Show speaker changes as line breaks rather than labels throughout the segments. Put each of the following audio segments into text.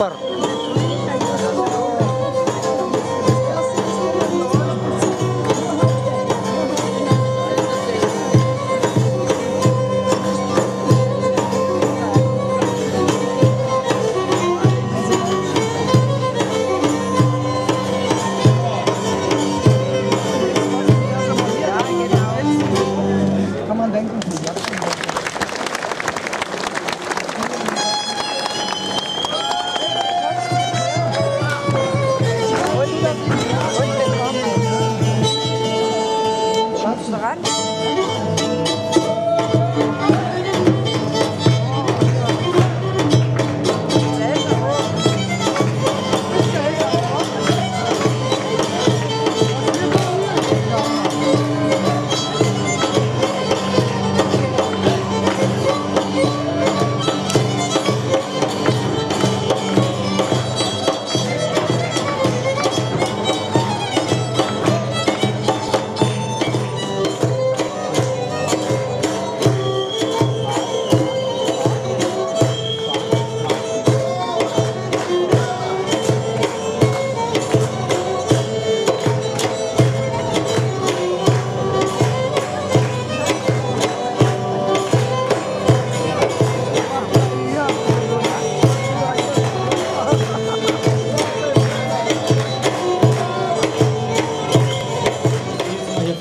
Super. Kann man denken.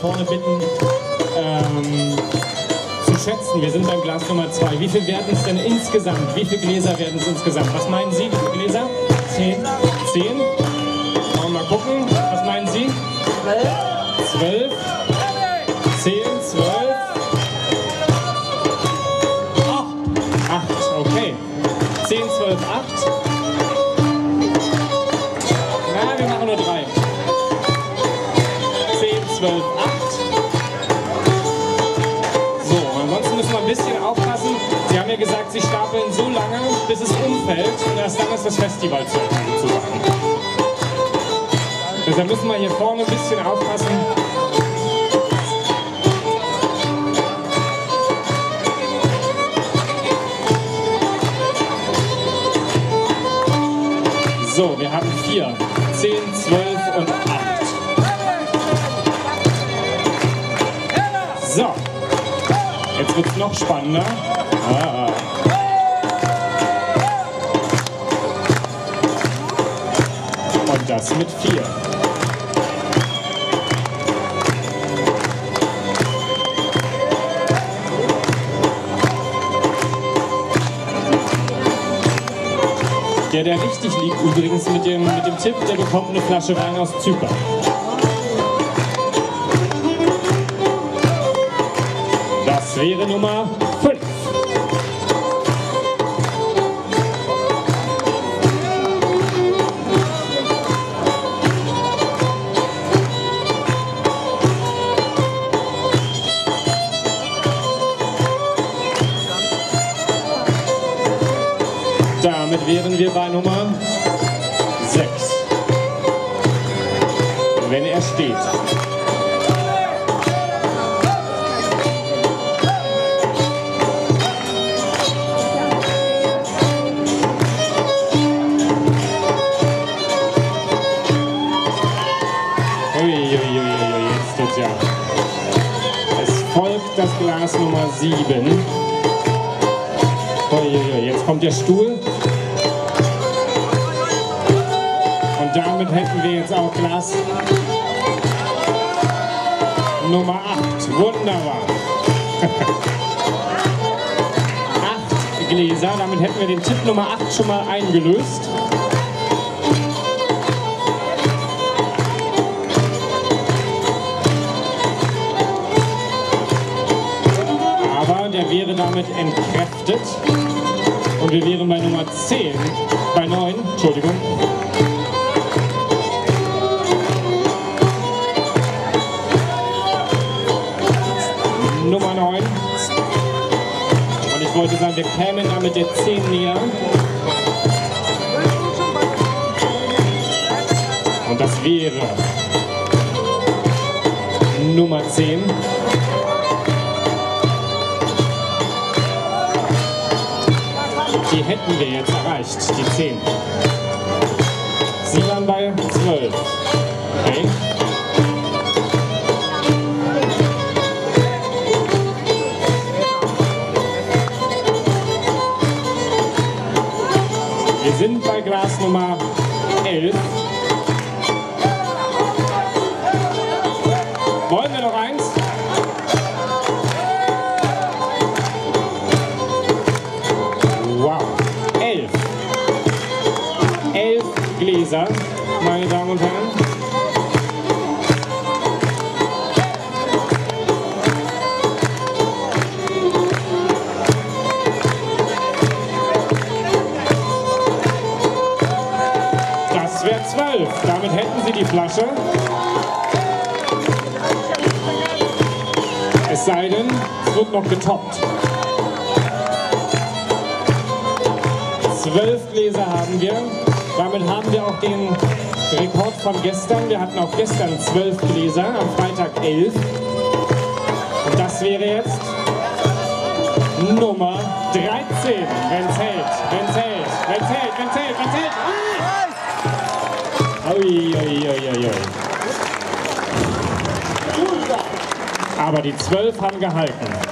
Vorne bitten zu schätzen. Wir sind beim Glas Nummer 2. Wie viel werden es denn insgesamt? Wie viele Gläser werden es insgesamt? Was meinen Sie? Wie viele Gläser? 10? 10? Wollen wir mal gucken. Was meinen Sie? 12? 10? 12? 8, okay. 10, 12, 8. Na, wir machen nur 3. 10, 12, 8. So, ansonsten müssen wir ein bisschen aufpassen. Sie haben ja gesagt, Sie stapeln so lange, bis es umfällt. Und erst dann ist das Festival zu Ende sozusagen. Deshalb müssen wir hier vorne ein bisschen aufpassen. So, wir haben 4, 10, 12 und 8. So, jetzt wird es noch spannender. Und das mit 4. Der richtig liegt übrigens mit dem Tipp, der bekommt eine Flasche Wein aus Zypern. Das wäre Nummer 5. Damit wären wir bei Nummer 6. Wenn er steht. Jetzt ja. Es folgt das Glas Nummer 7. Jetzt kommt der Stuhl. Und damit hätten wir jetzt auch Glas Nummer 8. Wunderbar. 8 Gläser. Damit hätten wir den Tipp Nummer 8 schon mal eingelöst. Der wäre damit entkräftet und wir wären bei Nummer 10, bei 9, Entschuldigung. Nummer 9. Und ich wollte sagen, wir kämen damit der 10 näher. Und das wäre Nummer 10. Die hätten wir jetzt erreicht, die 10. Sie waren bei 12. Okay. Wir sind bei Glas Nummer 11. Wollen wir noch eins? Wow. 11. 11 Gläser, meine Damen und Herren. Das wäre 12. Damit hätten Sie die Flasche. Es sei denn, es wird noch getoppt. 12 Gläser haben wir. Damit haben wir auch den Rekord von gestern. Wir hatten auch gestern 12 Gläser, am Freitag 11. Und das wäre jetzt Nummer 13. Wenn's hält, wenn's hält, wenn's hält, wenn's hält, wenn's hält. Ui, ui, ui, ui. Aber die 12 haben gehalten.